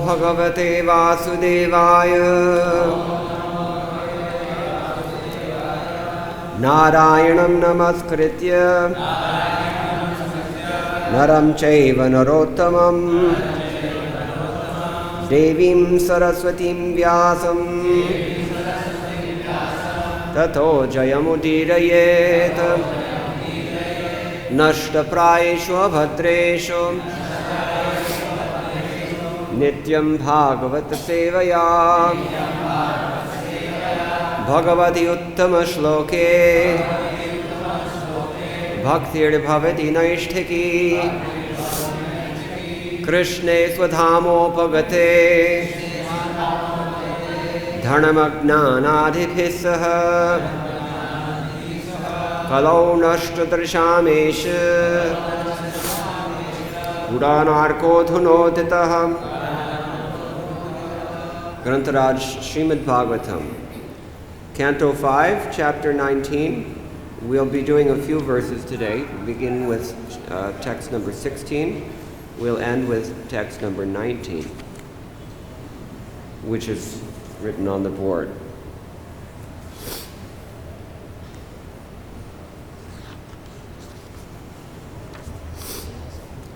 भगवते वासुदेवाय नारायणं नमस्कृत्य नरं चैव नरोत्तमं देवीं सरस्वतीं व्यासं ततो जयमुदीरयेत् नष्टप्रायेषु अभद्रेषु नित्यं भागवत सेवया भगवति उत्तमश्लोके भक्तिर्भवति नैष्ठिकी कृष्णे स्वधामोपगते धर्मज्ञानादिभिः सह कलौ नष्टदृशामेष उडानार्कोऽधुनोदितः Grantaraj Srimad Bhagavatam, Canto 5, Chapter 19. We'll be doing a few verses today. We'll begin with text number 16. We'll end with text number 19, which is written on the board.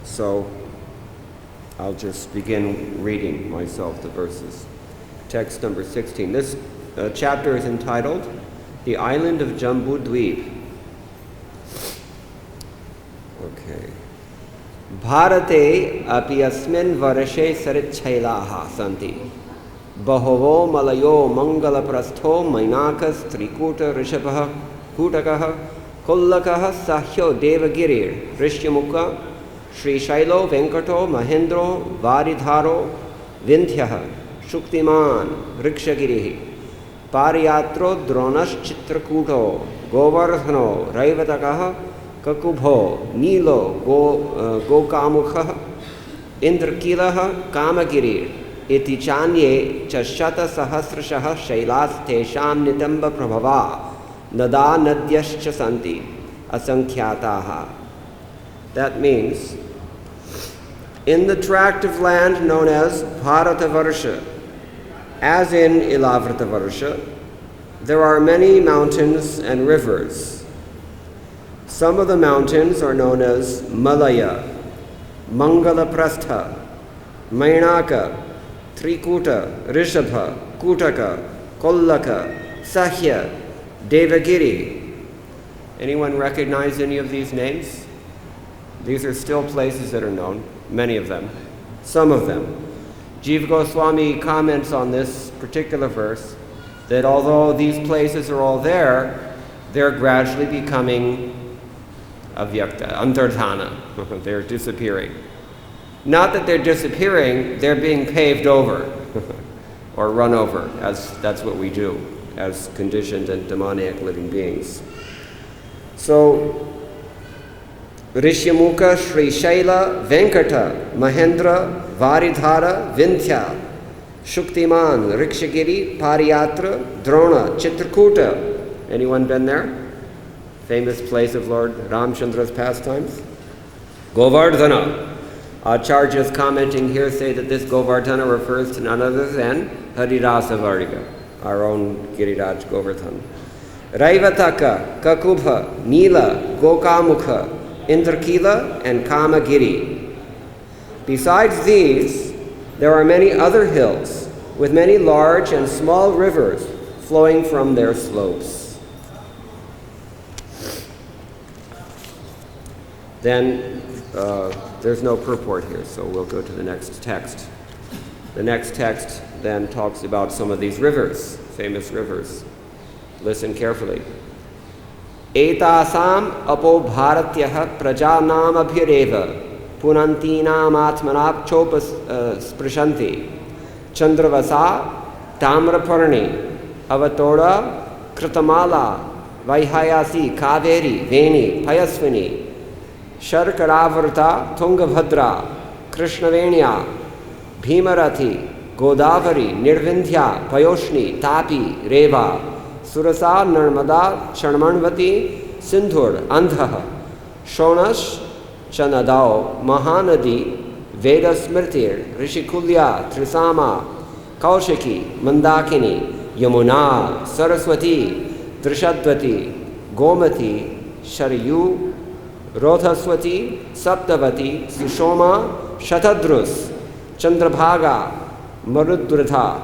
So I'll just begin reading myself the verses. Text number 16. This chapter is entitled The Island of Jambudweep. Okay. Bharate api asmin varashe saritchailaha santi. Bahovo malayo mangala prastho mainakas trikuta rishabha kutakaha kollakaha sahyo devagirir rishyamukha Shri Shailo Venkato Mahendro Varidharo Vindhyaha Shuktiman Rikshagirihi Pariyatro Dronash Chitrakuto Govardhano Raivatakaha Kakubho Nilo Gokamukha Indrakilaha Kamagirir Iti Chanye Chashata Sahasrashaha Shailas Tesham Nitamba Prabhava Nada Nadyascha Santi Asankhyaataha. That means, in the tract of land known as Bharatavarsha, as in Ilavrtavarsha, there are many mountains and rivers. Some of the mountains are known as Malaya, Mangalaprastha, Mainaka, Trikuta, Rishabha, Kutaka, Kollaka, Sahya, Devagiri. Anyone recognize any of these names? These are still places that are known, many of them, some of them. Jiva Goswami comments on this particular verse that although these places are all there, they're gradually becoming avyakta, antardhana. They're disappearing. Not that they're disappearing, they're being paved over or run over, as that's what we do as conditioned and demoniac living beings. So, Rishyamukha, Shri Shaila, Venkata, Mahendra, Varidhara, Vindhya, Shuktiman, Rikshagiri, Pariyatra, Drona, Chitrakuta. Anyone been there? Famous place of Lord Ramchandra's pastimes. Govardhana. Acharyas commenting here say that this Govardhana refers to none other than Harirasa Varga, our own Giriraj Govardhan. Raivataka, Kakubha, Nila, Gokamukha, Indrakila, and Kamagiri. Besides these, there are many other hills with many large and small rivers flowing from their slopes. Then there's no purport here, so we'll go to the next text. The next text then talks about some of these rivers, famous rivers. Listen carefully. Etasam apo bharatyah prajanam abhireva punantinam atmanap chopas sprishanti chandravasa tamraparni avatoda kritamala vaihayasi kaveri veni payasvini sharkaravarta tungabhadra krishnavenya bhimarathi godavari nirvindhya payoshni tapi reva Surasa Narmada Charmanvati Sindhur Andha Shonash Chanadao Mahanadi Veda Smritir, Rishikulya, Trisama, Kaushiki, Mandakini, Yamuna, Saraswati, Drishadvati, Gomati, Sharayu, Rothaswati, Saptavati, Sushoma, Shatadrus, Chandrabhaga, Marudratha,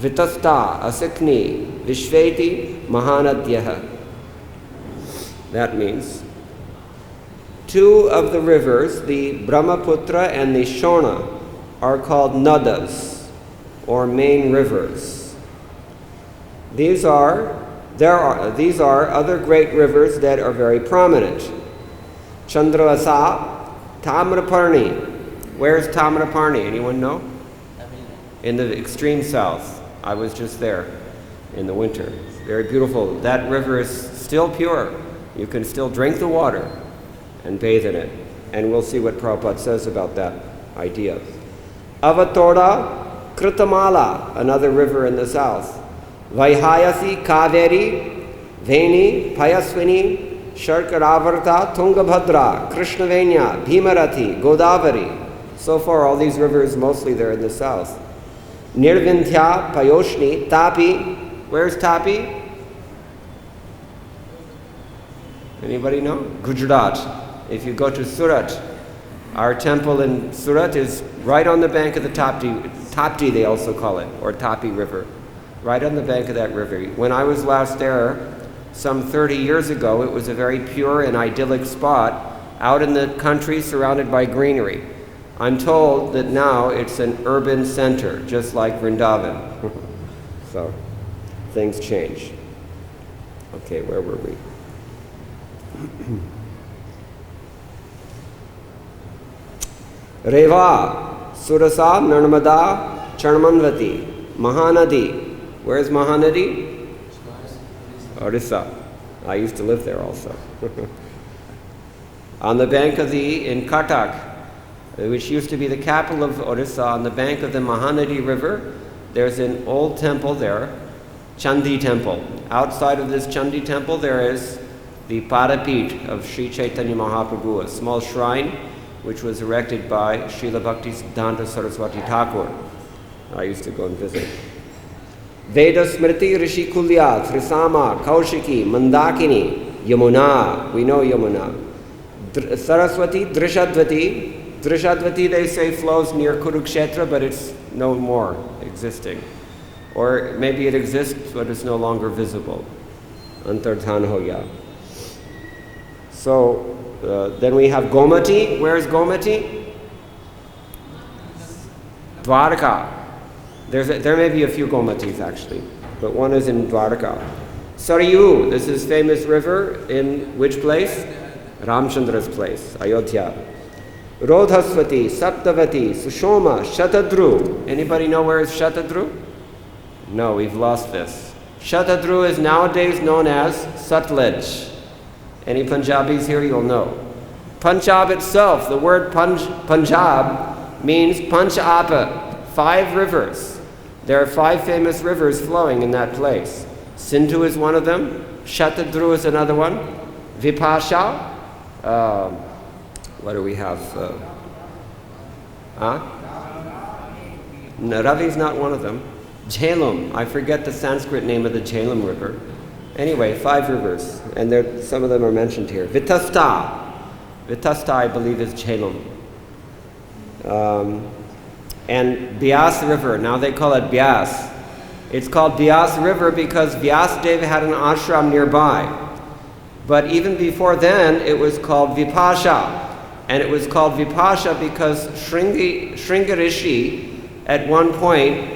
Vitasta, Asikni, Vishveti, Mahanadyaha. That means 2 of the rivers, the Brahmaputra and the Shona, are called nadas, or main rivers. These are other great rivers that are very prominent. Chandravasa, Tamraparni. Where's Tamraparni? Anyone know? In the extreme south. I was just there in the winter. Very beautiful. That river is still pure. You can still drink the water and bathe in it. And we'll see what Prabhupada says about that idea. Avatorda, Kritamala, another river in the south. Vaihayasi, Kaveri, Veni, Payaswini, Sharkaravarta, Tungabhadra, Krishnavenya, Bhimarathi, Godavari. So far, all these rivers, mostly they're in the south. Nirvindhya, Payoshni, Tapi. Where's Tapi? Anybody know? Gujarat. If you go to Surat, our temple in Surat is right on the bank of the Tapti they also call it, or Tapi River. Right on the bank of that river. When I was last there, some 30 years ago, it was a very pure and idyllic spot out in the country surrounded by greenery. I'm told that now it's an urban center, just like Vrindavan. So, things change. Okay, where were we? Reva, Surasa, Narmada, Charmanvati, Mahanadi. Where's Mahanadi? Orissa. I used to live there also. On the bank of in Cuttack, which used to be the capital of Orissa, on the bank of the Mahanadi River, there's an old temple there, Chandi Temple. Outside of this Chandi Temple, there is the Padapit of Sri Chaitanya Mahaprabhu, a small shrine which was erected by Srila Bhaktisiddhanta Saraswati Thakur. I used to go and visit. Veda Smriti, Rishikulya, Trisama, Kaushiki, Mandakini, Yamuna. We know Yamuna. Saraswati, Drishadvati. Drishadvati, they say, flows near Kurukshetra, but it's no more existing. Or maybe it exists, but it's no longer visible. Antardhan Hoya. So, then we have Gomati. Where's Gomati? Dwarka. There may be a few Gomatis actually, but one is in Dwarka. Sarayu, this is famous river in which place? Ramchandra's place, Ayodhya. Rodhaswati, Saptavati, Sushoma, Shatadru. Anybody know where is Shatadru? No, we've lost this. Shatadru is nowadays known as Sutlej. Any Punjabis here, you'll know. Punjab itself, the word Punjab means Panchapa, 5 rivers. There are 5 famous rivers flowing in that place. Sindhu is one of them. Shatadru is another one. Vipasha. What do we have? No, Ravi is not one of them. Jhelum. I forget the Sanskrit name of the Jhelum River. Anyway, 5 rivers, and some of them are mentioned here. Vitasta. Vitasta, I believe, is Jhelum. And Bias River, now they call it Bias. It's called Bias River because Vyasdeva had an ashram nearby. But even before then, it was called Vipasha. And it was called Vipasha because Shringarishi, at one point,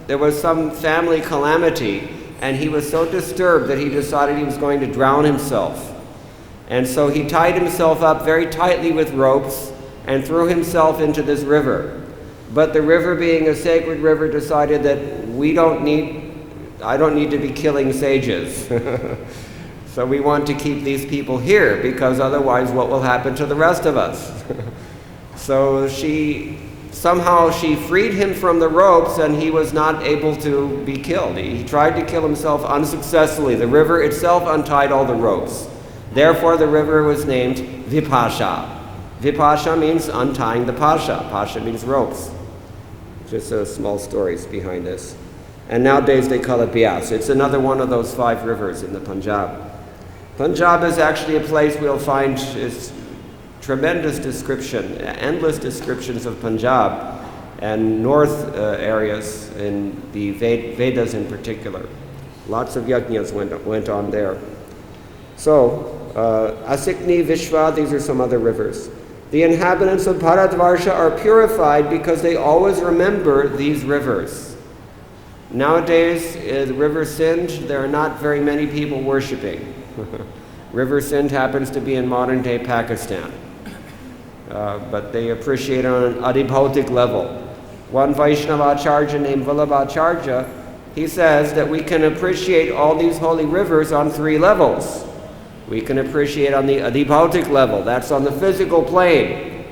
there was some family calamity, and he was so disturbed that he decided he was going to drown himself. And so he tied himself up very tightly with ropes and threw himself into this river. But the river, being a sacred river, decided that I don't need to be killing sages. So we want to keep these people here, because otherwise what will happen to the rest of us? So somehow she freed him from the ropes, and he was not able to be killed. He tried to kill himself unsuccessfully. The river itself untied all the ropes. Therefore, the river was named Vipasha. Vipasha means untying the pasha. Pasha means ropes. Just small stories behind this. And nowadays they call it Bias. It's another one of those 5 rivers in the Punjab. Punjab is actually a place we'll find is tremendous description, endless descriptions of Punjab and north areas in the Vedas in particular. Lots of yajnas went on there. So, Asikni, Vishwa, these are some other rivers. The inhabitants of Bharatvarsha are purified because they always remember these rivers. Nowadays, the River Sindh, there are not very many people worshipping. River Sindh happens to be in modern-day Pakistan. But they appreciate it on an adibhautik level. One Vaishnavacharya named Vallabhacharya, he says that we can appreciate all these holy rivers on 3 levels. We can appreciate on the adibhautik level, that's on the physical plane.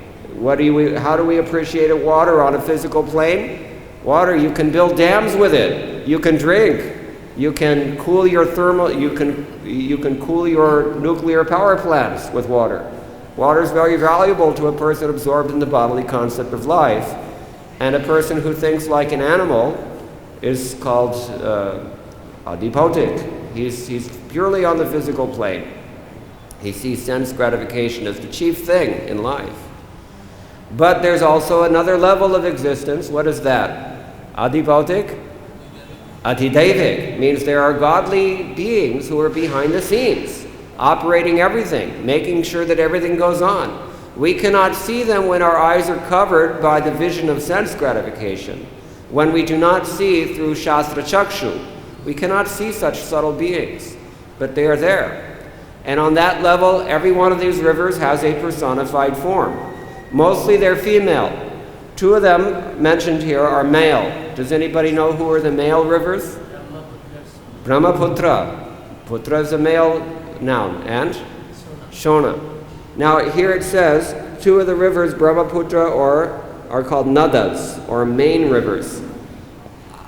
How do we appreciate water on a physical plane? Water, you can build dams with it. You can drink. You can cool your you can cool your nuclear power plants with water. Water is very valuable to a person absorbed in the bodily concept of life. And a person who thinks like an animal is called adiphotic. He's purely on the physical plane. He sees sense gratification as the chief thing in life. But there's also another level of existence. What is that? Adibhautik? Adidevik means there are godly beings who are behind the scenes, operating everything, making sure that everything goes on. We cannot see them when our eyes are covered by the vision of sense gratification. When we do not see through Shastra Chakshu, we cannot see such subtle beings, but they are there. And on that level, every one of these rivers has a personified form. Mostly they're female. 2 of them mentioned here are male. Does anybody know who are the male rivers? Brahmaputra. Putra is a male noun. And? Shona. Now here it says 2 of the rivers, Brahmaputra, are called nadas, or main rivers.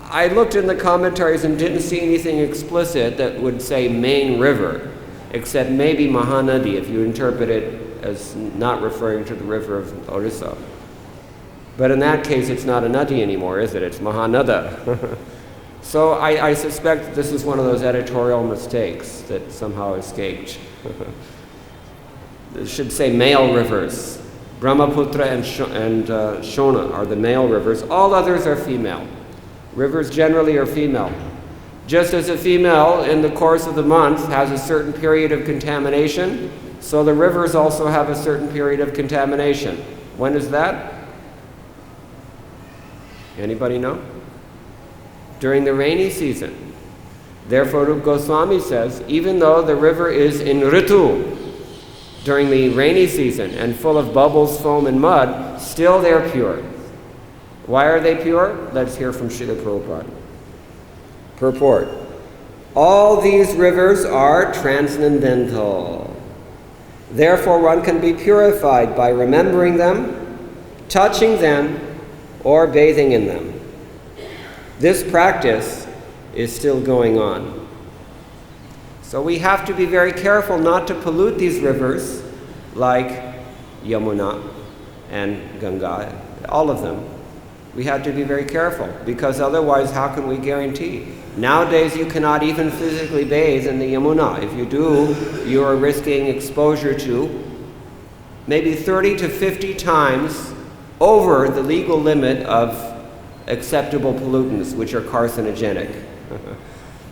I looked in the commentaries and didn't see anything explicit that would say main river, except maybe Mahanadi, if you interpret it as not referring to the river of Orissa. But in that case, it's not a nadi anymore, is it? It's Mahanada. So I suspect this is one of those editorial mistakes that somehow escaped. It should say male rivers. Brahmaputra and Shona are the male rivers. All others are female. Rivers generally are female. Just as a female in the course of the month has a certain period of contamination, so the rivers also have a certain period of contamination. When is that? Anybody know? During the rainy season. Therefore, Rupa Goswami says, even though the river is in Ritu, during the rainy season, and full of bubbles, foam, and mud, still they're pure. Why are they pure? Let's hear from Srila Prabhupada. Purport. All these rivers are transcendental. Therefore, one can be purified by remembering them, touching them, or bathing in them. This practice is still going on. So we have to be very careful not to pollute these rivers like Yamuna and Ganga, all of them. We have to be very careful because otherwise how can we guarantee? Nowadays you cannot even physically bathe in the Yamuna. If you do, you are risking exposure to maybe 30 to 50 times over the legal limit of acceptable pollutants, which are carcinogenic.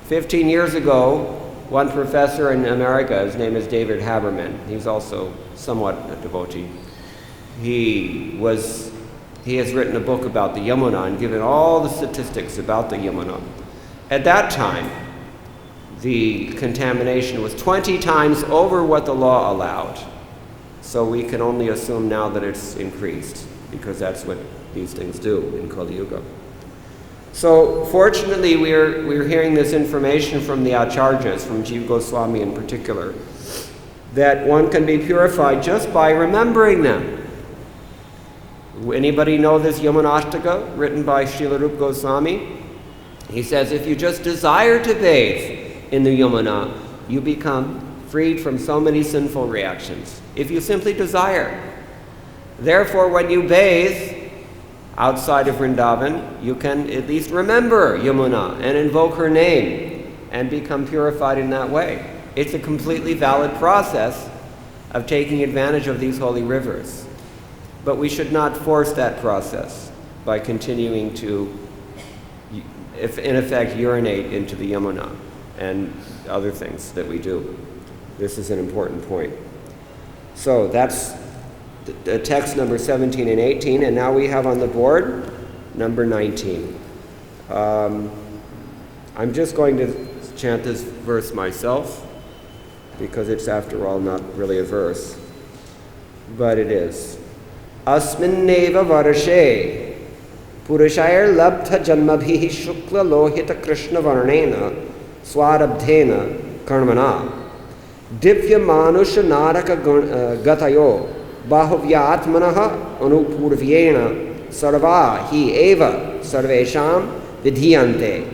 15 years ago, one professor in America, his name is David Haberman, he's also somewhat a devotee, he has written a book about the Yamuna and given all the statistics about the Yamuna. At that time, the contamination was 20 times over what the law allowed. So we can only assume now that it's increased, because that's what these things do in Kali Yuga. So fortunately, we're hearing this information from the Acharyas, from Jiva Goswami in particular, that one can be purified just by remembering them. Anybody know this Yamunashtaka written by Srila Rupa Goswami? He says, if you just desire to bathe in the Yamuna, you become freed from so many sinful reactions. If you simply desire. Therefore, when you bathe outside of Vrindavan, you can at least remember Yamuna and invoke her name and become purified in that way. It's a completely valid process of taking advantage of these holy rivers. But we should not force that process by continuing to, in effect, urinate into the Yamuna and other things that we do. This is an important point. So that's the text number 17 and 18, and now we have on the board number 19. I'm just going to chant this verse myself, because it's, after all, not really a verse, but it is. Asminneva varshe purushayar labdha janmabhihi shukla lohita krishna varnena swarabdhena karmana divya manusha naraka gatayo bahuvyatmanaha anupurvyena sarva hi eva sarvesham vidhiyante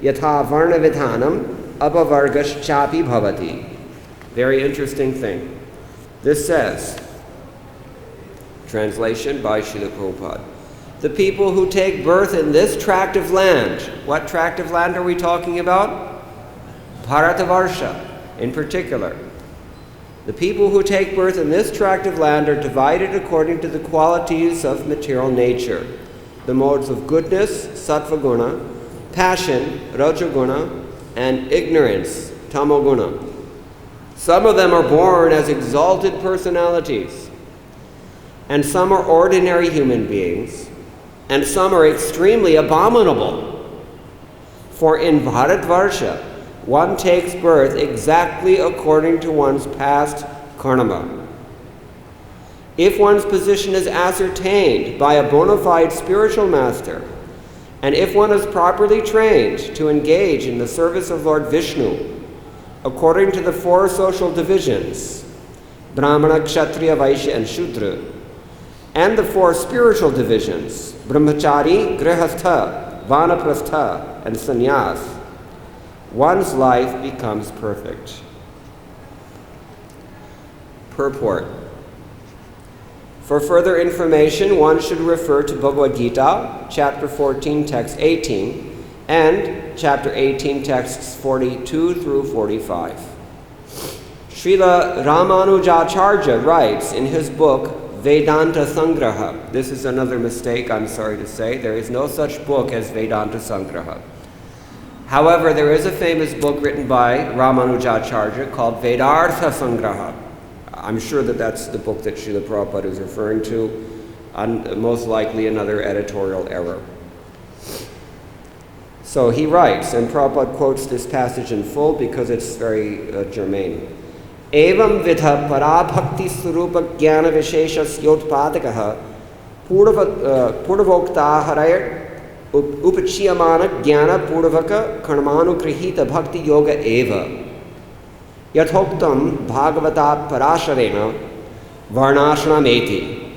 yatha varna vidhanam apavargaschapi bhavati. Very interesting thing. This says, translation by Srila Prabhupada, the people who take birth in this tract of land, what tract of land are we talking about? Bharatavarsha in particular. The people who take birth in this tract of land are divided according to the qualities of material nature, the modes of goodness, sattva guna, passion, rajaguna, and ignorance, tamoguna. Some of them are born as exalted personalities, and some are ordinary human beings, and some are extremely abominable. For in Bharatvarsha, one takes birth exactly according to one's past karma. If one's position is ascertained by a bona fide spiritual master, and if one is properly trained to engage in the service of Lord Vishnu, according to the four social divisions, Brahmana, Kshatriya, Vaishya, and Shudra, and the four spiritual divisions, Brahmachari, Grihastha, Vanaprastha, and Sannyas, one's life becomes perfect. Purport. For further information, one should refer to Bhagavad Gita, chapter 14, text 18, and chapter 18, texts 42 through 45. Srila Ramanujacharya writes in his book, Vedanta Sangraha. This is another mistake, I'm sorry to say. There is no such book as Vedanta Sangraha. However, there is a famous book written by Ramanujacharya called Vedartha Sangraha. I'm sure that that's the book that Srila Prabhupada is referring to, and most likely another editorial error. So he writes, and Prabhupada quotes this passage in full because it's very germane. Evam vidha parabhakti surupa jnana visheshas yotpadakaha purnavokta harayar upachiyamana jnana purvaka karmanu krihita bhakti yoga eva yathoktam bhagavata parasharena varnashanameti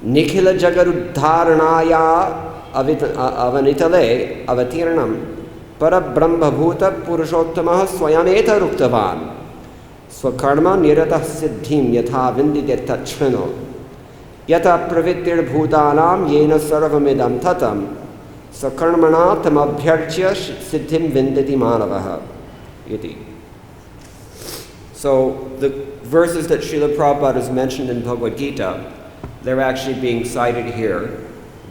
nikhila jagaruddharanaya avanitale avatirnam parabrahmabhuta purushottamah swayameta ruktavan swakarma niratah siddhim yatha vindite tachrino yata pravittir bhutanam yena sarvamidam tatam sakarmana tamabhyarchya siddhim vindati manavaha iti. So the verses that Srila Prabhupada has mentioned in Bhagavad Gita, they're actually being cited here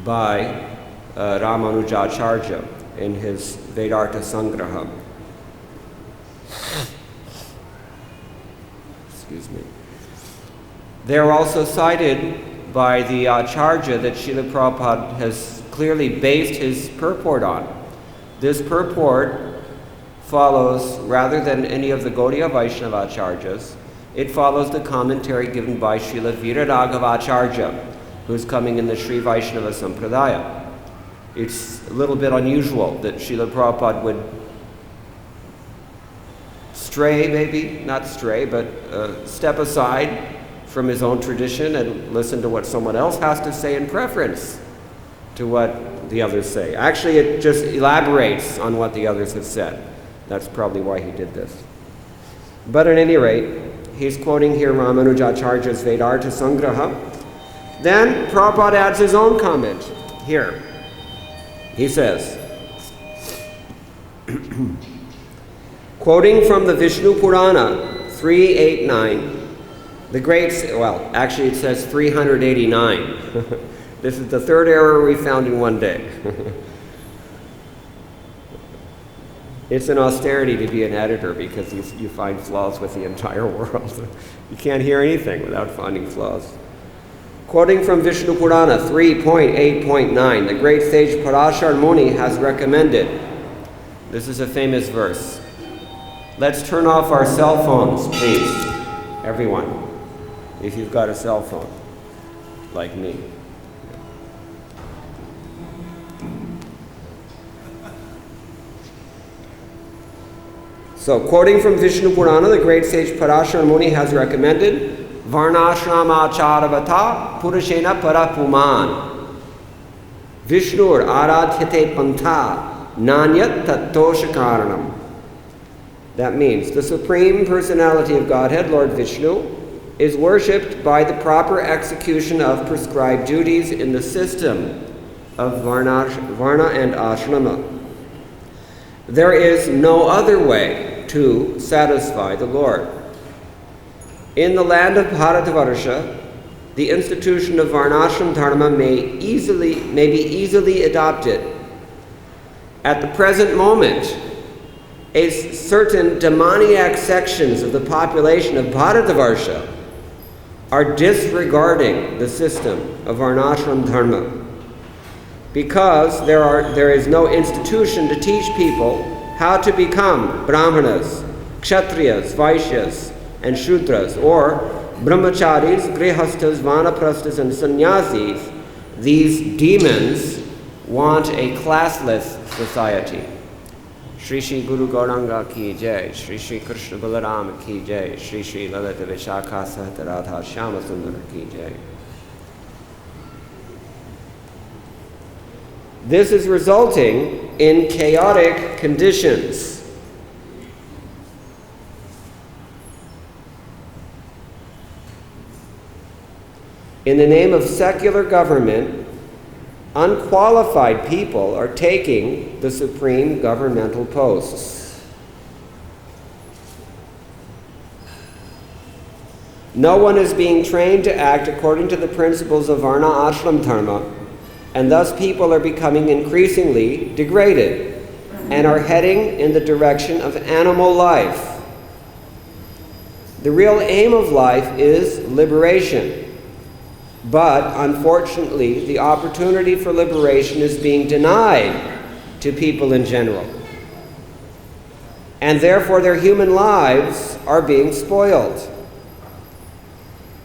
by Ramanujacharya in his Vedartha Sangraha. Excuse me. They are also cited by the Acharya that Srila Prabhupada has clearly based his purport on. This purport follows, rather than any of the Gaudiya Vaishnava Acharyas, it follows the commentary given by Srila Viraraghava Acharya, who's coming in the Sri Vaishnava Sampradaya. It's a little bit unusual that Srila Prabhupada would stray, maybe, not stray, but step aside from his own tradition and listen to what someone else has to say in preference to what the others say. Actually, it just elaborates on what the others have said. That's probably why he did this. But at any rate, he's quoting here Ramanujacharya's Vedartha Sangraha. Then Prabhupada adds his own comment here. He says, quoting from the Vishnu Purana 389, the great, well, actually it says 389. This is the third error we found in one day. It's an austerity to be an editor because you find flaws with the entire world. You can't hear anything without finding flaws. Quoting from Vishnu Purana 3.8.9, the great sage Parashar Muni has recommended, this is a famous verse. Let's turn off our cell phones, please, everyone, if you've got a cell phone, like me. So, quoting from Vishnu Purana, the great sage Parashar Muni has recommended, Varnashrama charavata purushena parapuman Vishnur aradhyate pantha nanyat tattosha karanam. That means the Supreme Personality of Godhead, Lord Vishnu, is worshipped by the proper execution of prescribed duties in the system of Varna and Ashrama. There is no other way to satisfy the Lord. In the land of Bharatavarsha, the institution of Varnashram Dharma may be easily adopted. At the present moment, certain demoniac sections of the population of Bharatavarsha are disregarding the system of Varnashram Dharma because there is no institution to teach people how to become Brahmanas, Kshatriyas, Vaishyas, and Shudras, or Brahmacharis, Grihastas, Vanaprasthas, and Sannyasis. These demons want a classless society. Shri Shri Guru Gauranga ki jai, Shri Shri Krishna Balaram ki jai, Shri Shri Lalita Vishakha Sahita Radha Shyama Sundara ki jai. This is resulting in chaotic conditions. In the name of secular government, unqualified people are taking the supreme governmental posts. No one is being trained to act according to the principles of Varna Ashram Dharma, and thus people are becoming increasingly degraded and are heading in the direction of animal life. The real aim of life is liberation. But, unfortunately, the opportunity for liberation is being denied to people in general. And therefore their human lives are being spoiled.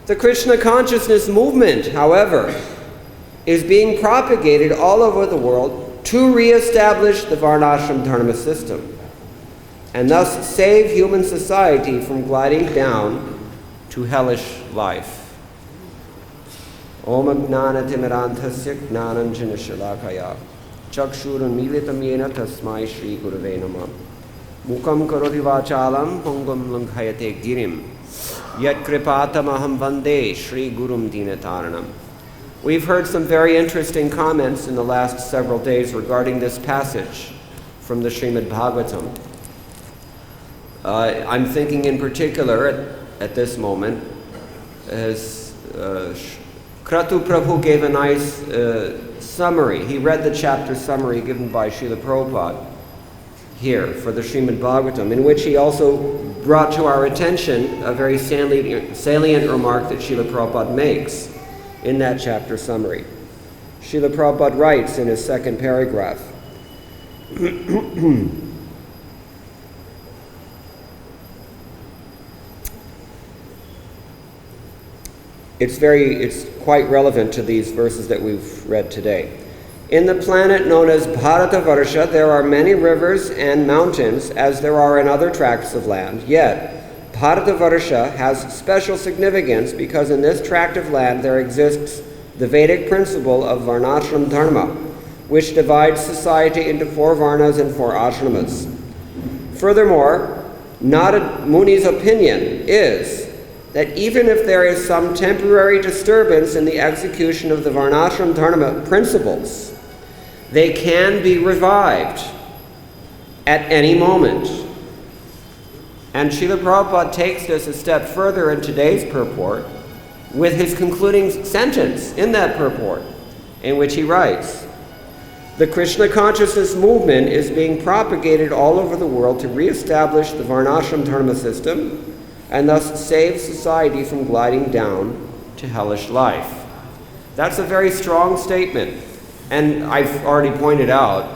The Krishna consciousness movement, however, is being propagated all over the world to re-establish the Varnashram Dharma system, and thus save human society from gliding down to hellish life. Om Gnana Timirantasya Gnananjana Shalakaya Chakshurun Militam Yena Tasmai Shri Gurave Namah Mukam Karoti Vachalam Pungam Langhayate Girim Yat Kripatamaham Vande Shri Gurum Dinataranam. We've heard some very interesting comments in the last several days regarding this passage from the Srimad Bhagavatam. I'm thinking in particular at this moment as Kratu Prabhu gave a nice summary. He read the chapter summary given by Srila Prabhupada here for the Srimad Bhagavatam, in which he also brought to our attention a very salient remark that Srila Prabhupada makes in that chapter summary. Srila Prabhupada writes in his second paragraph, It's quite relevant to these verses that we've read today. In the planet known as Bharatavarsha, there are many rivers and mountains as there are in other tracts of land. Yet, Bharatavarsha has special significance because in this tract of land there exists the Vedic principle of Varnashram Dharma, which divides society into 4 Varnas and 4 Ashramas. Furthermore, Narad Muni's opinion is that even if there is some temporary disturbance in the execution of the Varnashram Dharma principles, they can be revived at any moment. And Srila Prabhupada takes this a step further in today's purport with his concluding sentence in that purport, in which he writes, "The Krishna consciousness movement is being propagated all over the world to reestablish the Varnashram Dharma system and thus save society from gliding down to hellish life." That's a very strong statement. And I've already pointed out,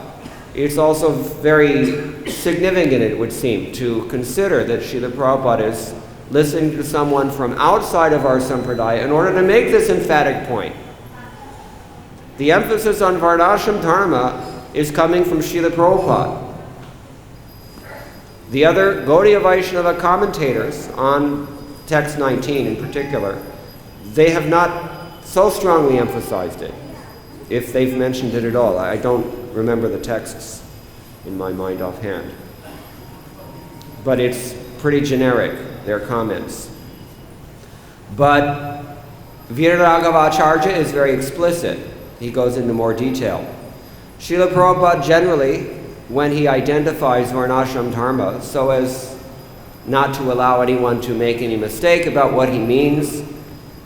it's also very significant, it would seem, to consider that Srila Prabhupada is listening to someone from outside of our sampradaya in order to make this emphatic point. The emphasis on Varnashram Dharma is coming from Srila Prabhupada. The other Gaudiya Vaishnava commentators on text 19 in particular, they have not so strongly emphasized it, if they've mentioned it at all. I don't remember the texts in my mind offhand. But it's pretty generic, their comments. But Viraragavacharya is very explicit. He goes into more detail. Srila Prabhupada generally, when he identifies Varnashram Dharma, so as not to allow anyone to make any mistake about what he means,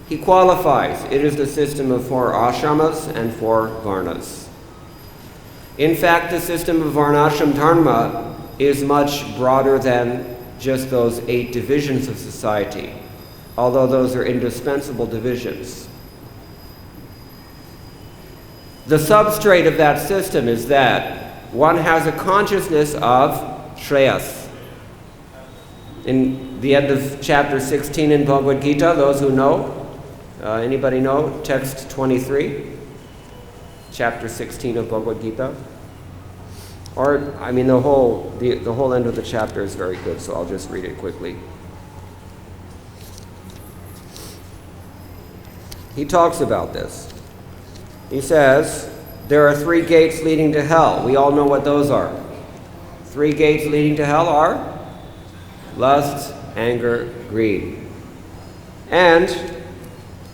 he qualifies. It is the system of 4 ashramas and 4 varnas. In fact, the system of Varnashram Dharma is much broader than just those 8 divisions of society, although those are indispensable divisions. The substrate of that system is that one has a consciousness of Shreyas. In the end of chapter 16 in Bhagavad Gita, those who know, anybody know text 23? Chapter 16 of Bhagavad Gita? Or, I mean, the whole end of the chapter is very good, so I'll just read it quickly. He talks about this. He says, there are 3 gates leading to hell. We all know what those are. 3 gates leading to hell are lust, anger, greed. And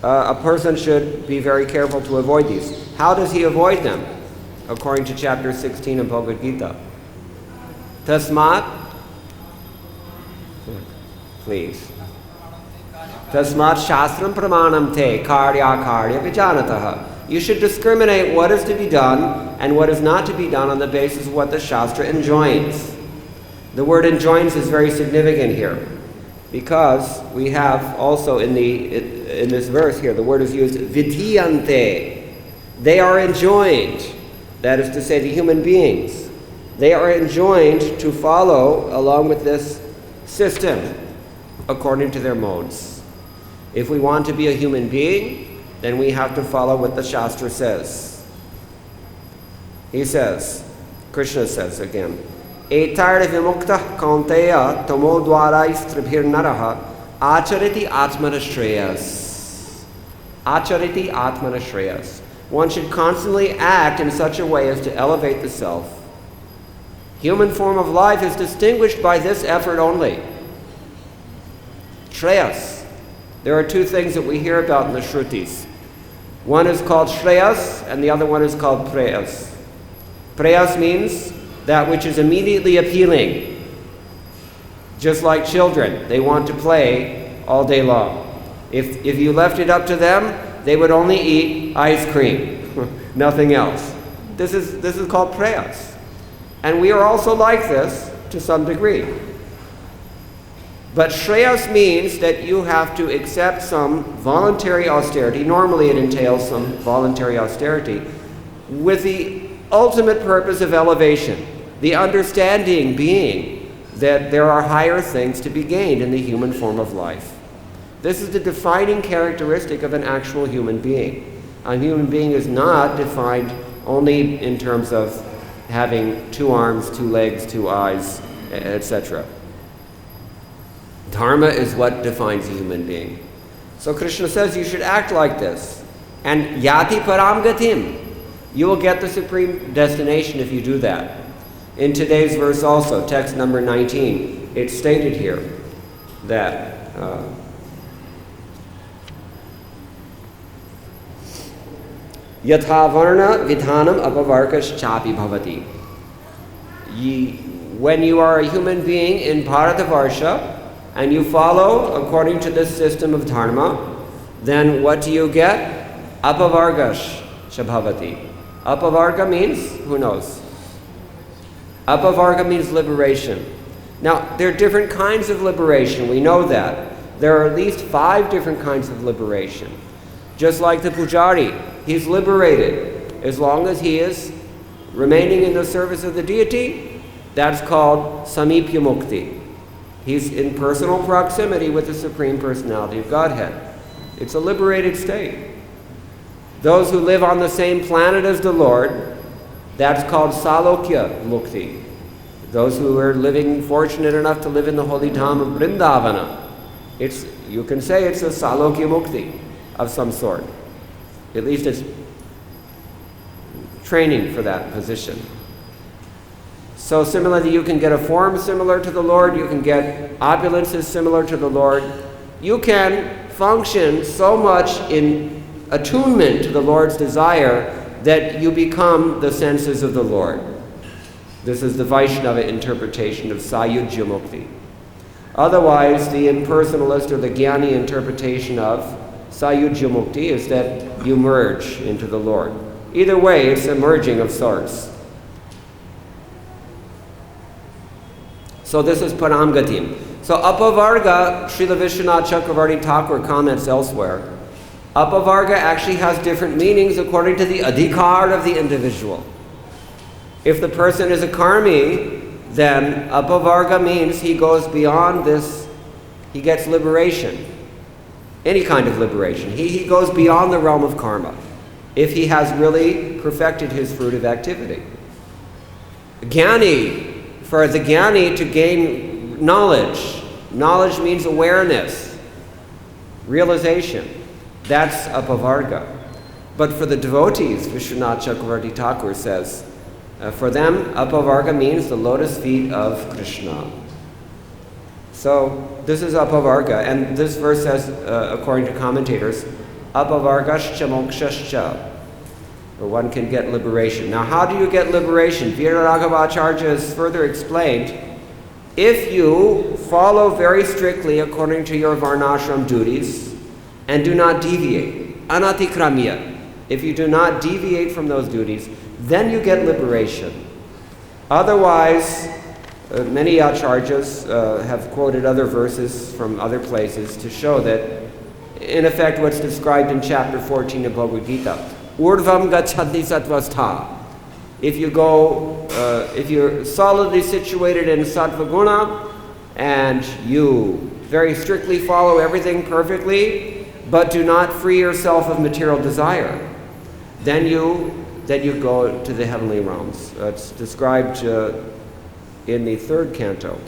a person should be very careful to avoid these. How does he avoid them? According to chapter 16 of Bhagavad Gita. Tasmat, please. Tasmat shastram pramanam te karya karya vijanataha. You should discriminate what is to be done and what is not to be done on the basis of what the Shastra enjoins. The word enjoins is very significant here, because we have also in this verse here, the word is used vidhiyante. They are enjoined, that is to say the human beings. They are enjoined to follow along with this system according to their modes. If we want to be a human being, then we have to follow what the Shastra says. He says, Krishna says again, Etar vimuktah kaunteya tamo dwara istribhir naraha achariti atmana shreyas. Achariti atmana shreyas. One should constantly act in such a way as to elevate the self. Human form of life is distinguished by this effort only. Shreyas. There are 2 things that we hear about in the Shrutis. One is called Shreyas, and the other one is called Preyas. Preyas means that which is immediately appealing. Just like children, they want to play all day long. If you left it up to them, they would only eat ice cream, nothing else. This is called Preyas. And we are also like this to some degree. But Shreyas means that you have to accept some voluntary austerity. Normally it entails some voluntary austerity with the ultimate purpose of elevation. The understanding being that there are higher things to be gained in the human form of life. This is the defining characteristic of an actual human being. A human being is not defined only in terms of having 2 arms, 2 legs, 2 eyes, etc. Dharma is what defines a human being. So Krishna says you should act like this. And yati param gatim. You will get the supreme destination if you do that. In today's verse also, text number 19, it's stated here that Yatha varna vidhanam apavargas chapi bhavati. When you are a human being in Bharatavarsha and you follow according to this system of dharma, then what do you get? Apavargas chabhavati. Apavarga means, who knows? Apavarga means liberation. Now, there are different kinds of liberation. We know that. There are at least 5 different kinds of liberation. Just like the pujari, he's liberated as long as he is remaining in the service of the deity. That's called samipya mukti. He's in personal proximity with the Supreme Personality of Godhead. It's a liberated state. Those who live on the same planet as the Lord, that's called salokya mukti. Those who are fortunate enough to live in the holy dham of Vrindavana, you can say it's a salokya mukti of some sort. At least it's training for that position. So similarly, you can get a form similar to the Lord, you can get opulences similar to the Lord. You can function so much in attunement to the Lord's desire that you become the senses of the Lord. This is the Vaishnava interpretation of Sayujya Mukti. Otherwise, the impersonalist or the Jnani interpretation of Sayujya Mukti is that you merge into the Lord. Either way, it's a merging of sorts. So this is Paramgatim. So Apavarga, Srila Vishwanath Chakravarti Thakur comments elsewhere, Apavarga actually has different meanings according to the adhikar of the individual. If the person is a karmi, then Apavarga means he goes beyond this, he gets liberation. Any kind of liberation. He goes beyond the realm of karma if he has really perfected his fruitive activity. Jnani, for the jnani to gain knowledge. Knowledge means awareness, realization. That's apavarga. But for the devotees, Vishwanath Chakravarti Thakur says, for them, apavarga means the lotus feet of Krishna. So this is apavarga, and this verse says, according to commentators, apavargascha mokshascha, or one can get liberation. Now, how do you get liberation? Viraragavacharya has further explained, if you follow very strictly according to your varnashram duties and do not deviate, anatikramya, if you do not deviate from those duties, then you get liberation. Otherwise, many acharyas have quoted other verses from other places to show that, in effect, what's described in chapter 14 of Bhagavad Gita, Urdvam gacchati sattvastha. If you're solidly situated in sattva guna and you very strictly follow everything perfectly, but do not free yourself of material desire, then you go to the heavenly realms. It's described in the 3rd canto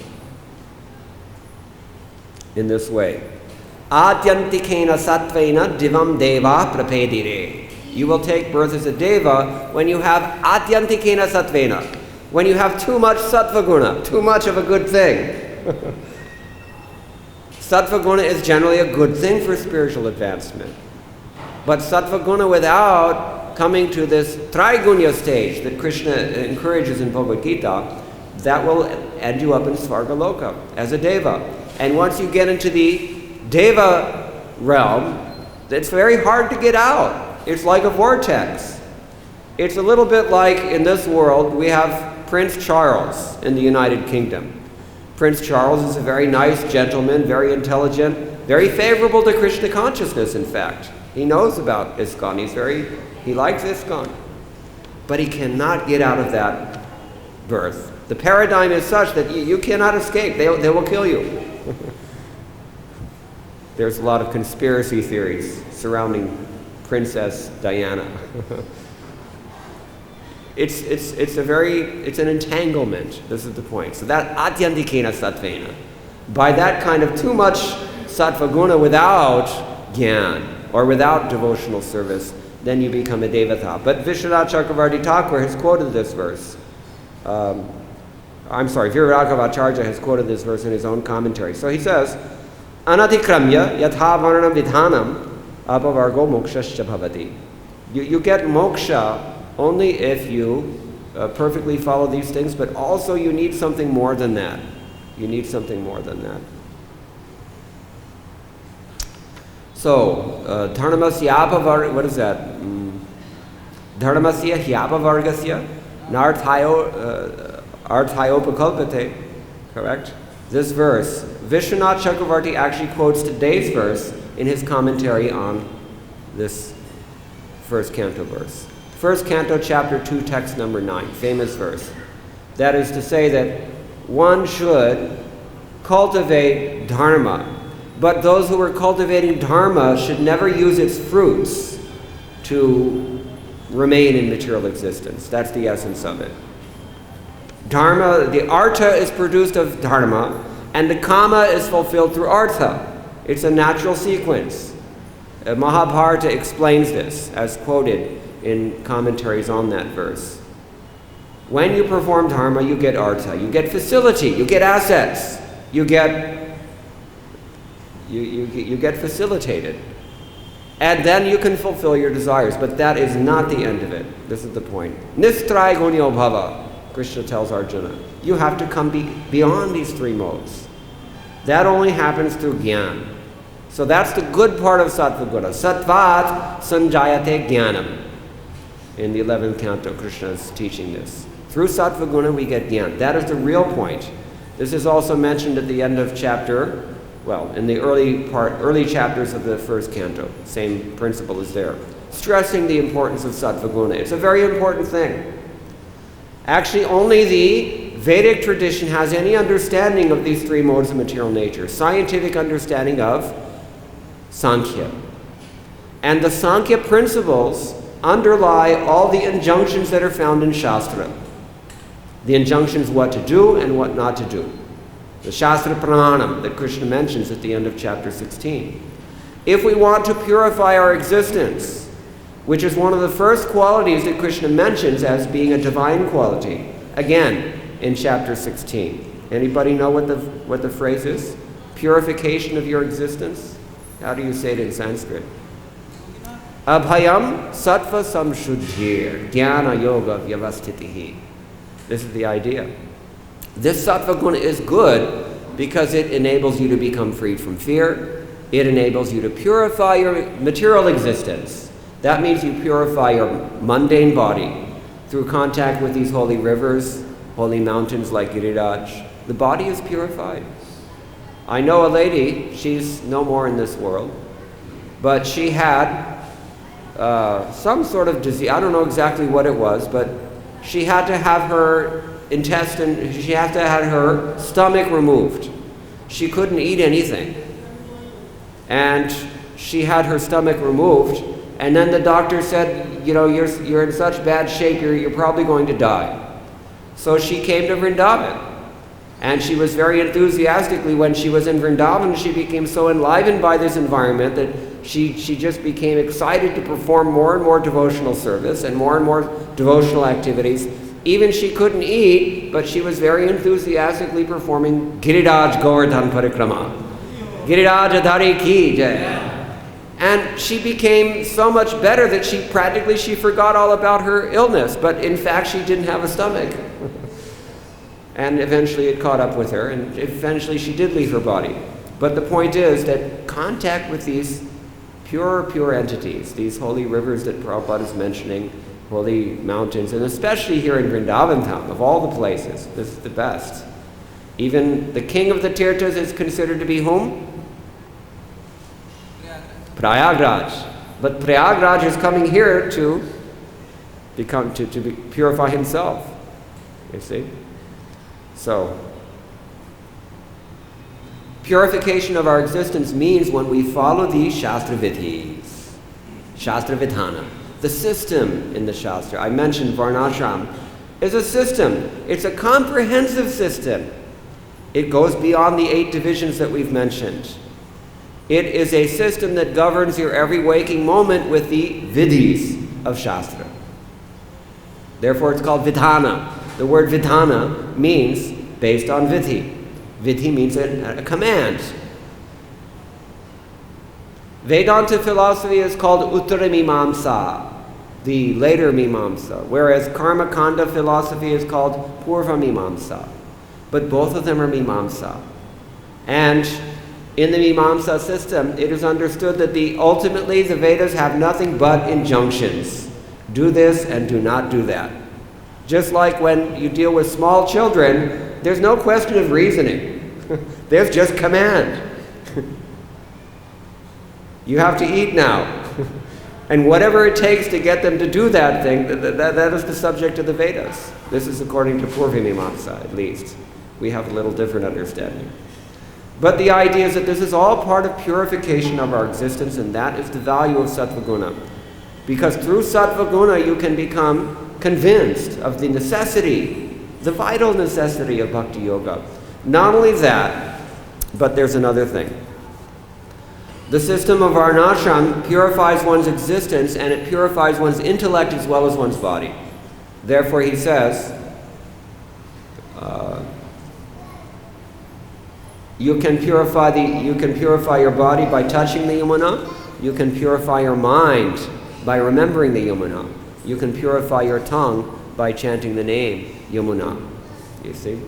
in this way. Adyantikena sattvena divam deva prapedire. You will take birth as a deva when you have adyantikena sattvena, when you have too much sattva guna, too much of a good thing. Sattva guna is generally a good thing for spiritual advancement. But sattva guna without coming to this trigunya stage that Krishna encourages in Bhagavad Gita, that will end you up in Svargaloka as a deva. And once you get into the deva realm, it's very hard to get out. It's like a vortex. It's a little bit like in this world, we have Prince Charles in the United Kingdom. Prince Charles is a very nice gentleman, very intelligent, very favorable to Krishna consciousness, in fact. He knows about ISKCON. He likes ISKCON. But he cannot get out of that birth. The paradigm is such that you cannot escape. They will kill you. There's a lot of conspiracy theories surrounding Princess Diana. It's an entanglement. This is the point. So that atyandikena sattvena. By that kind of too much sattva guna without jnana or without devotional service, then you become a devata. But Vishwanath Chakravarti Thakur has quoted this verse. Viraragavacharya has quoted this verse in his own commentary. So he says, Anatikramya yatha varna vidhanam apavargo mokshascha bhavati. You get moksha only if you perfectly follow these things, but also you need something more than that. You need something more than that. So, dharmasya what is that? Dharmasya hyapavargasya arthayopakalpate. Correct? This verse, Vishwanath Chakravarti actually quotes today's verse in his commentary on this first canto verse. First canto, chapter 2, text number 9, famous verse. That is to say that one should cultivate dharma, but those who are cultivating dharma should never use its fruits to remain in material existence. That's the essence of it. Dharma, the artha is produced of dharma, and the kama is fulfilled through artha. It's a natural sequence. Mahabharata explains this, as quoted in commentaries on that verse. When you perform dharma, you get artha, you get facility, you get assets, you get facilitated. And then you can fulfill your desires, but that is not the end of it. This is the point. Nistrai gunyo bhava, Krishna tells Arjuna. You have to come beyond these three modes. That only happens through jnana. So that's the good part of sattva guna. Sattvat sanjayate jnanam. In the 11th canto, Krishna is teaching this. Through sattva guna we get jnana. That is the real point. This is also mentioned at the end of chapter, in the early chapters of the first canto. Same principle is there. Stressing the importance of sattva guna. It's a very important thing. Actually, only the Vedic tradition has any understanding of these three modes of material nature. Scientific understanding of Sankhya. And the Sankhya principles underlie all the injunctions that are found in Shastra. The injunctions what to do and what not to do. The Shastra Pramanam that Krishna mentions at the end of chapter 16. If we want to purify our existence, which is one of the first qualities that Krishna mentions as being a divine quality, again, in chapter 16. Anybody know what the phrase is? Purification of your existence? How do you say it in Sanskrit? Abhayam sattva samshuddhir jnana yoga vyavastitihi. This is the idea. This sattva guna is good because it enables you to become freed from fear. It enables you to purify your material existence. That means you purify your mundane body through contact with these holy rivers, holy mountains like Giriraj. The body is purified. I know a lady, she's no more in this world, but she had some sort of disease. I don't know exactly what it was, but she had to have her her stomach removed. She couldn't eat anything. And she had her stomach removed, and then the doctor said, you're in such bad shape, you're probably going to die. So she came to Vrindavan. And she was very enthusiastically, when she was in Vrindavan, she became so enlivened by this environment that she just became excited to perform more and more devotional service and more devotional activities. Even she couldn't eat, but she was very enthusiastically performing Giriraj Govardhan Parikrama. Giriraj Adhari Ki Jai. And she became so much better that she forgot all about her illness, but in fact she didn't have a stomach. And eventually it caught up with her, and eventually she did leave her body. But the point is that contact with these pure entities, these holy rivers that Prabhupada is mentioning, holy mountains, and especially here in Vrindavan town, of all the places, this is the best. Even the king of the Tirthas is considered to be whom? Prayagraj. But Prayagraj is coming here to purify himself. You see? So, purification of our existence means when we follow these Shastra Vidhis, Shastra Vidhana. The system in the Shastra, I mentioned Varnashram, is a system. It's a comprehensive system. It goes beyond the 8 divisions that we've mentioned. It is a system that governs your every waking moment with the Vidhis of Shastra. Therefore it's called Vidhana. The word Vidhana means based on Vidhi. Vidhi means a command. Vedanta philosophy is called Uttaramimamsa. the later Mimamsa, whereas Karma Kanda philosophy is called Purva Mimamsa. But both of them are Mimamsa. And in the Mimamsa system, it is understood that ultimately the Vedas have nothing but injunctions. Do this and do not do that. Just like when you deal with small children, there's no question of reasoning. There's just command. You have to eat now. And whatever it takes to get them to do that thing, that is the subject of the Vedas. This is according to Purva Mimamsa, at least. We have a little different understanding. But the idea is that this is all part of purification of our existence, and that is the value of Sattva Guna. Because through Sattva Guna, you can become convinced of the necessity, the vital necessity of Bhakti Yoga. Not only that, but there's another thing. The system of Varnashram purifies one's existence, and it purifies one's intellect as well as one's body. Therefore, he says, you can purify your body by touching the Yamuna. You can purify your mind by remembering the Yamuna. You can purify your tongue by chanting the name Yamuna. You see?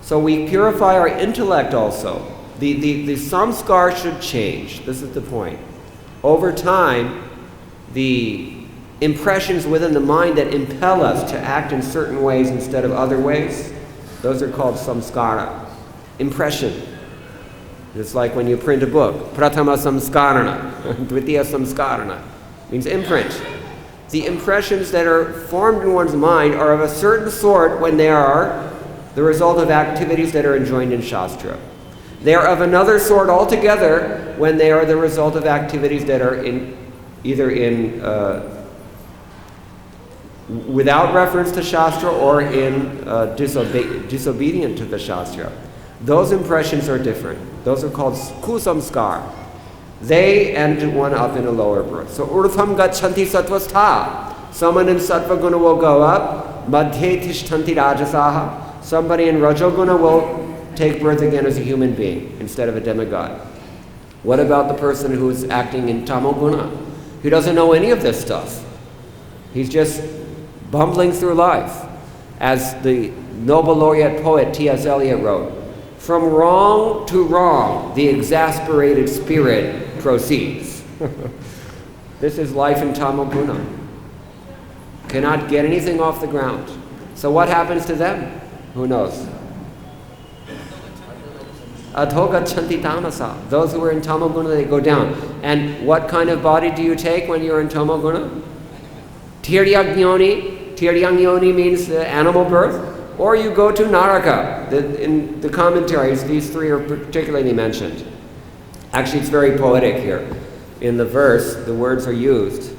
So we purify our intellect also. The samskar should change. This is the point. Over time, the impressions within the mind that impel us to act in certain ways instead of other ways, those are called samskara. Impression. It's like when you print a book. Prathama samskarana, dvitiya samskarana. Means imprint. The impressions that are formed in one's mind are of a certain sort when they are the result of activities that are enjoined in Shastra. They are of another sort altogether when they are the result of activities that are without reference to Shastra or disobedient to the Shastra. Those impressions are different. Those are called kusamskar. They end one up in a lower birth. So urdhvam gachanti sattvastha. Someone in sattva guna will go up. Madhye tishtanti rajasaha. Somebody in rajoguna will take birth again as a human being instead of a demigod. What about the person who's acting in tamoguna? He doesn't know any of this stuff. He's just bumbling through life. As the Nobel laureate poet T.S. Eliot wrote, from wrong to wrong, the exasperated spirit proceeds. This is life in tamoguna. Cannot get anything off the ground. So what happens to them? Who knows? Adhogachanti tamasa. Those who are in tamoguna, they go down. And what kind of body do you take when you're in tamoguna? Tiryagnoni. Tiryagnoni means animal birth. Or you go to Naraka. In the commentaries, these three are particularly mentioned. Actually, it's very poetic here. In the verse, the words are used.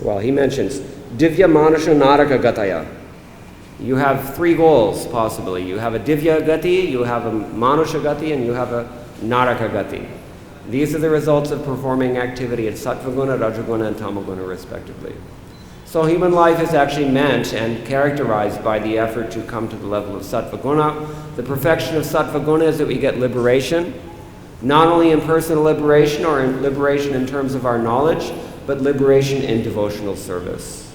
Well, he mentions Divya Manasha Naraka Gataya. You have three goals, possibly. You have a Divya Gati, you have a Manusha Gati, and you have a Naraka Gati. These are the results of performing activity in Sattvaguna, Rajaguna, and Tamaguna, respectively. So human life is actually meant and characterized by the effort to come to the level of Sattvaguna. The perfection of Sattvaguna is that we get liberation, not only in personal liberation or in liberation in terms of our knowledge, but liberation in devotional service.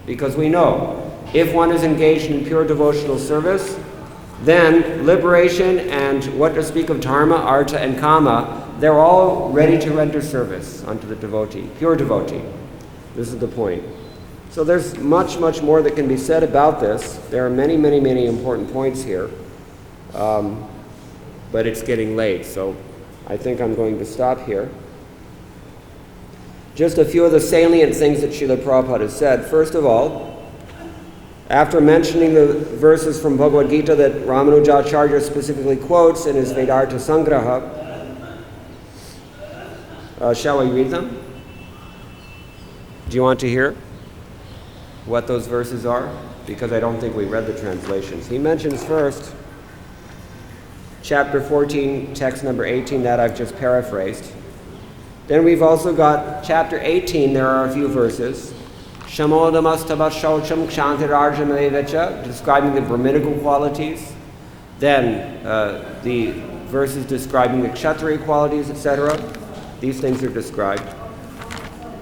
Because we know, if one is engaged in pure devotional service, then liberation and what to speak of dharma, artha, and kama, they're all ready to render service unto the devotee, pure devotee. This is the point. So there's much, much more that can be said about this. There are many, many, many important points here. But it's getting late, so I think I'm going to stop here. Just a few of the salient things that Srila Prabhupada has said. First of all, after mentioning the verses from Bhagavad Gita that Ramanujacharya specifically quotes in his Vedartha Sangraha, shall we read them? Do you want to hear? what those verses are? Because I don't think we read the translations. He mentions first chapter 14, text number 18, that I've just paraphrased. Then we've also got chapter 18, there are a few verses. Shamodamastava kshantirarjamavecha, describing the Brahminical qualities. Then the verses describing the Kshatriya qualities, etc. These things are described.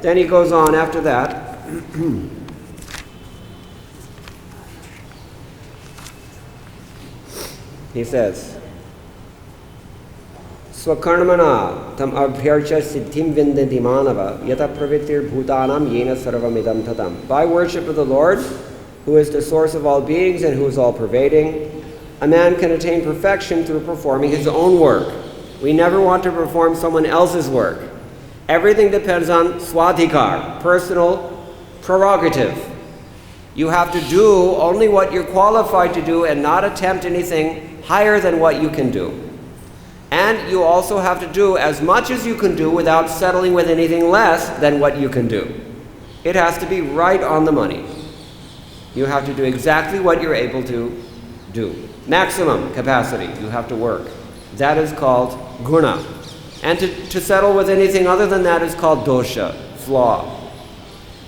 Then he goes on after that. He says, Swakarmana tam abhyarcha siddhim vindati manava yata pravittir bhutanam yena sarvamidam tatam. By worship of the Lord, who is the source of all beings and who is all pervading, a man can attain perfection through performing his own work. We never want to perform someone else's work. Everything depends on swadhikar, personal prerogative. You have to do only what you're qualified to do and not attempt anything higher than what you can do. And you also have to do as much as you can do without settling with anything less than what you can do. It has to be right on the money. You have to do exactly what you're able to do. Maximum capacity, you have to work. That is called guna. And to settle with anything other than that is called dosha, flaw.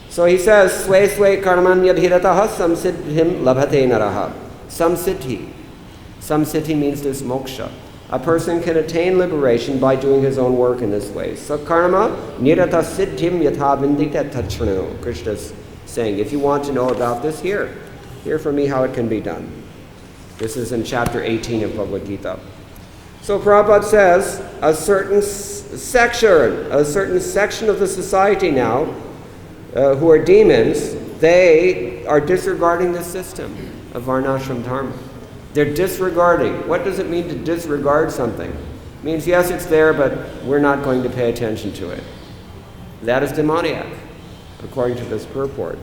So he says, Sve sve karmanya bhirataha samsiddhim labhate naraha. Samsiddhi. Samsiddhi means this moksha. A person can attain liberation by doing his own work in this way. Sakarma nirata siddhim yatha vindita tachranu. Krishna's saying, if you want to know about this, hear from me how it can be done. This is in chapter 18 of Bhagavad Gita. So Prabhupada says, a certain section of the society now, who are demons, they are disregarding the system of Varnashram Dharma. They're disregarding. What does it mean to disregard something? It means, yes, it's there, but we're not going to pay attention to it. That is demoniac, according to this purport.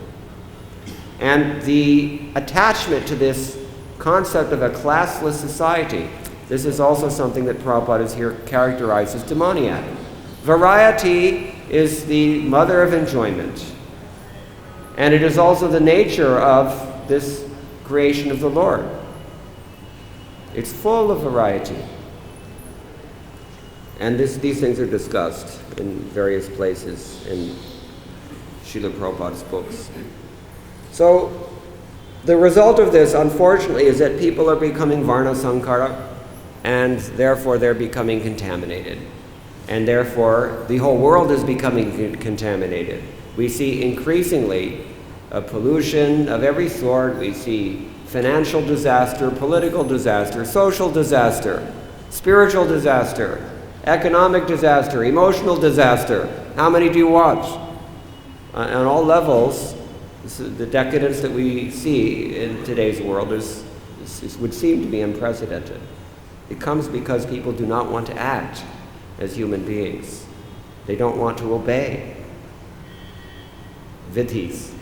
And the attachment to this concept of a classless society, this is also something that Prabhupada is here characterized as demoniac. Variety is the mother of enjoyment. And it is also the nature of this creation of the Lord. It's full of variety. And these things are discussed in various places in Srila Prabhupada's books. So the result of this, unfortunately, is that people are becoming Varna Sankara, and therefore they're becoming contaminated. And therefore the whole world is becoming contaminated. We see increasingly pollution of every sort. We see financial disaster, political disaster, social disaster, spiritual disaster, economic disaster, emotional disaster. How many do you watch? On all levels, the decadence that we see in today's world would seem to be unprecedented. It comes because people do not want to act as human beings. They don't want to obey. Vidhis.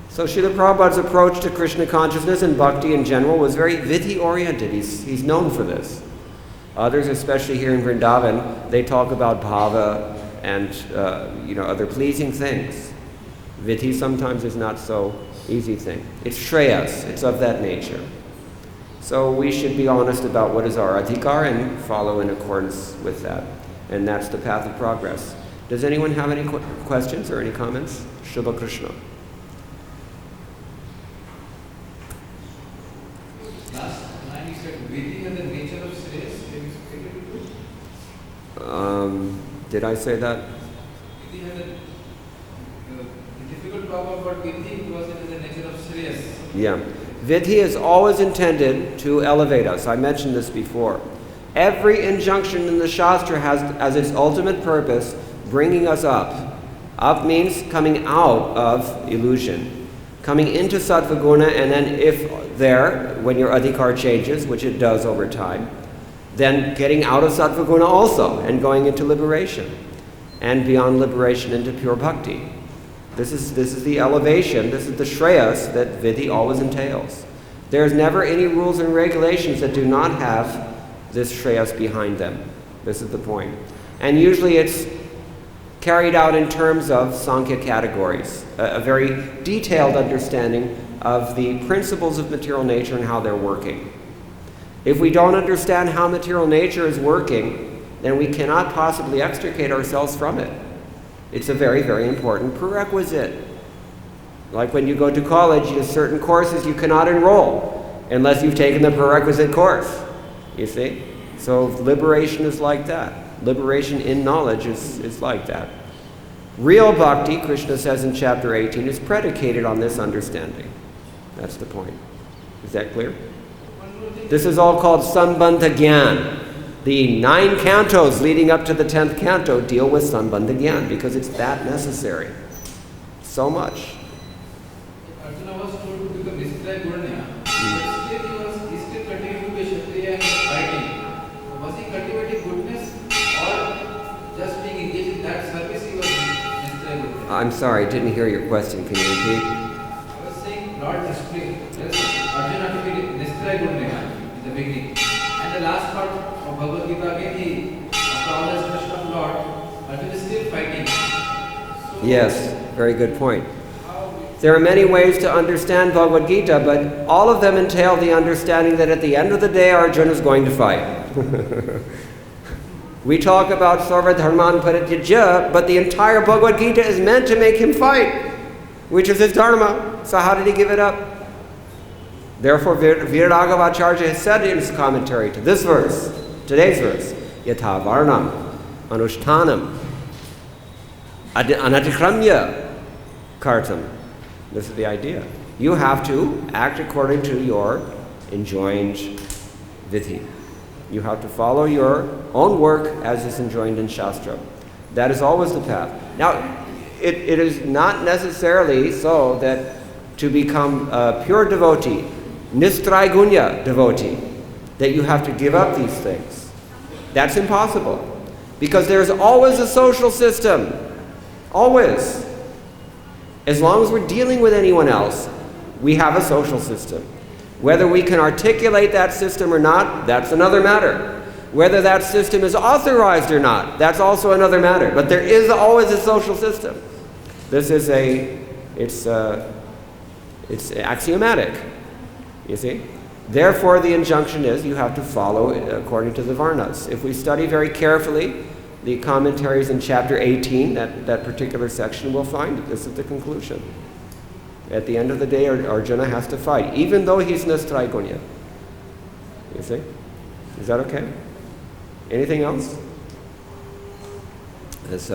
So Srila Prabhupada's approach to Krishna consciousness and bhakti in general was very vidhi-oriented. He's known for this. Others, especially here in Vrindavan, they talk about bhava and other pleasing things. Vidhi sometimes is not so easy thing. It's shreyas. It's of that nature. So we should be honest about what is our adhikar and follow in accordance with that. And that's the path of progress. Does anyone have any questions or any comments? Shubha Krishna. Did I say that? Vidhi had a difficult problem about Vidhi because it is the nature of Shreyas. Yeah. Vidhi is always intended to elevate us. I mentioned this before. Every injunction in the Shastra has as its ultimate purpose bringing us up. Up means coming out of illusion. Coming into Sattva Guna, and then when your adhikar changes, which it does over time, then getting out of Sattva Guna also and going into liberation. And beyond liberation into pure bhakti. This is the elevation, this is the shreyas that Vidhi always entails. There's never any rules and regulations that do not have this shreyas behind them. This is the point. And usually it's carried out in terms of Sankhya categories, a very detailed understanding of the principles of material nature and how they're working. If we don't understand how material nature is working, then we cannot possibly extricate ourselves from it. It's a very, very important prerequisite. Like when you go to college, there's certain courses you cannot enroll unless you've taken the prerequisite course. You see? So liberation is like that. Liberation in knowledge is like that. Real bhakti, Krishna says in chapter 18, is predicated on this understanding. That's the point. Is that clear? This is all called Sambandha Gyan. The 9 cantos leading up to the 10th canto deal with Sambandha Gyan because it's that necessary. So much. Arjuna was told to become described Guranya, but still he still continued to be Kshatriya and fighting. Was he cultivating goodness or just being engaged in that service he was described Guranya? I'm sorry, I didn't hear your question. Can you repeat? I was saying Lord tells Arjuna to be described Guranya in the beginning. And the last part of Bhagavad Gita again, after all the expression of Lord, Arjuna is still fighting. So Yes, very good point. There are many ways to understand Bhagavad Gita, but all of them entail the understanding that at the end of the day, Arjuna is going to fight. We talk about Sarva Dharman Parityaja, but the entire Bhagavad Gita is meant to make him fight, which is his dharma. So how did he give it up? Therefore, Viragavacharya has said in his commentary to this verse, today's verse, Yatha Varnam Anushtanam Anatikramya Kartam. This is the idea. You have to act according to your enjoined vidhi. You have to follow your own work as is enjoined in Shastra. That is always the path. Now, it is not necessarily so that to become a pure devotee, Nistraigunya devotee, that you have to give up these things. That's impossible. Because there's always a social system. Always. As long as we're dealing with anyone else, we have a social system. Whether we can articulate that system or not, that's another matter. Whether that system is authorized or not, that's also another matter. But there is always a social system. This is it's axiomatic, you see. Therefore, the injunction is you have to follow according to the Varnas. If we study very carefully the commentaries in chapter 18, that particular section, we'll find that this is the conclusion. At the end of the day, Arjuna has to fight, even though he's Nistraigunya. You see? Is that okay? Anything else? Let's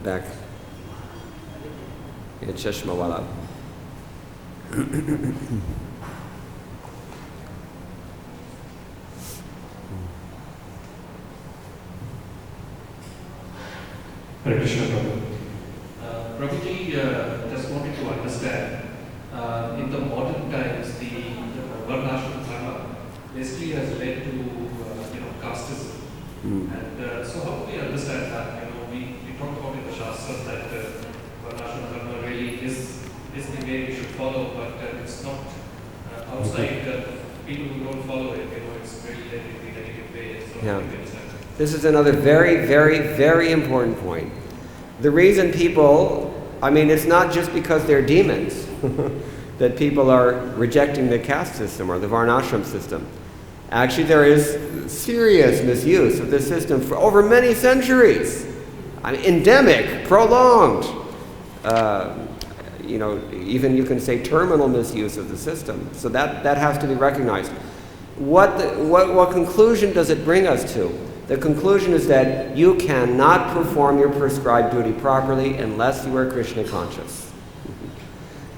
back in Chashmawala. Hare Krishna, Prabhu. Prabhuji, just wanted to understand, in the modern times, the Varnashram Dharma basically has led to, casteism. And so how do we understand that? We talk about in the Shastras that Varnashram Dharma really is the way we should follow, but it's not outside people who don't follow it, it's really led in the negative way. So how do we understand that? This is another very, very, very important point. The reason people, it's not just because they're demons that people are rejecting the caste system or the Varnashram system. Actually, there is serious misuse of the system for over many centuries. Endemic, prolonged, even you can say terminal misuse of the system. So that has to be recognized. What conclusion does it bring us to? The conclusion is that you cannot perform your prescribed duty properly unless you are Krishna conscious.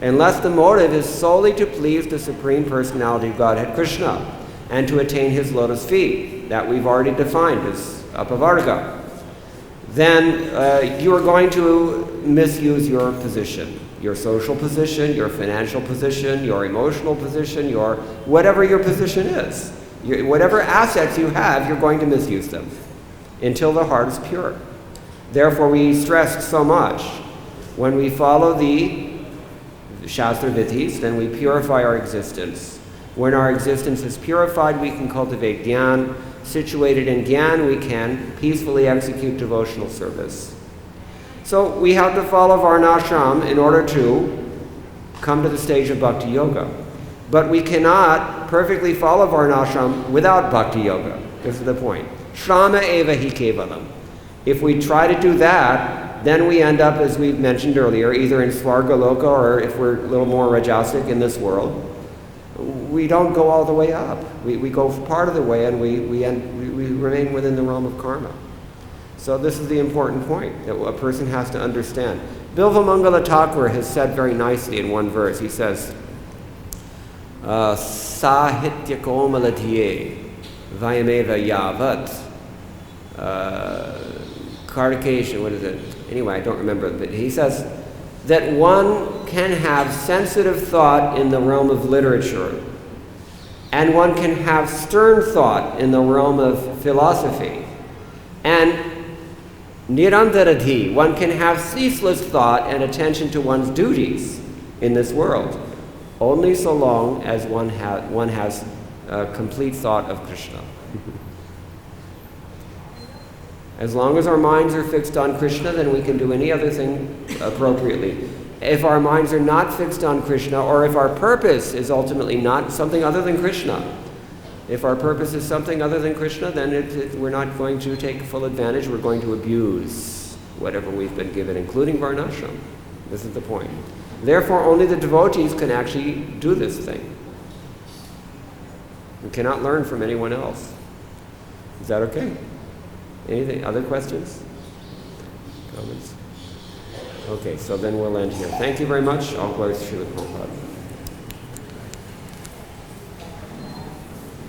Unless the motive is solely to please the Supreme Personality of Godhead, Krishna, and to attain his lotus feet, that we've already defined as apavarga, then you are going to misuse your position, your social position, your financial position, your emotional position, whatever your position is. Whatever assets you have, you're going to misuse them until the heart is pure. Therefore, we stressed so much. When we follow the Shastra Vidhis, then we purify our existence. When our existence is purified, we can cultivate Gyan. Situated in Gyan, we can peacefully execute devotional service. So we have to follow Varnashram in order to come to the stage of Bhakti Yoga. But we cannot perfectly follow Varnashram without Bhakti Yoga. This is the point. Shrama eva hi kevalam. If we try to do that, then we end up, as we mentioned earlier, either in Svargaloka or if we're a little more rajasic in this world, we don't go all the way up. We go part of the way and we remain within the realm of karma. So this is the important point that a person has to understand. Bilvamangala Thakur has said very nicely in one verse. He says, Sahitya komaladhye vayameva yavat Kartikation, what is it? Anyway, I don't remember. But he says that one can have sensitive thought in the realm of literature, and one can have stern thought in the realm of philosophy, and Nirantaradhi, one can have ceaseless thought and attention to one's duties in this world, only so long as one has complete thought of Krishna. As long as our minds are fixed on Krishna, then we can do any other thing appropriately. If our minds are not fixed on Krishna, or if our purpose is ultimately not something other than Krishna, if our purpose is something other than Krishna, then we're not going to take full advantage. We're going to abuse whatever we've been given, including Varnashram. This is the point. Therefore, only the devotees can actually do this thing. We cannot learn from anyone else. Is that okay? Anything? Other questions? Comments? Okay, so then we'll end here. Thank you very much. All glories to Srila Prabhupada.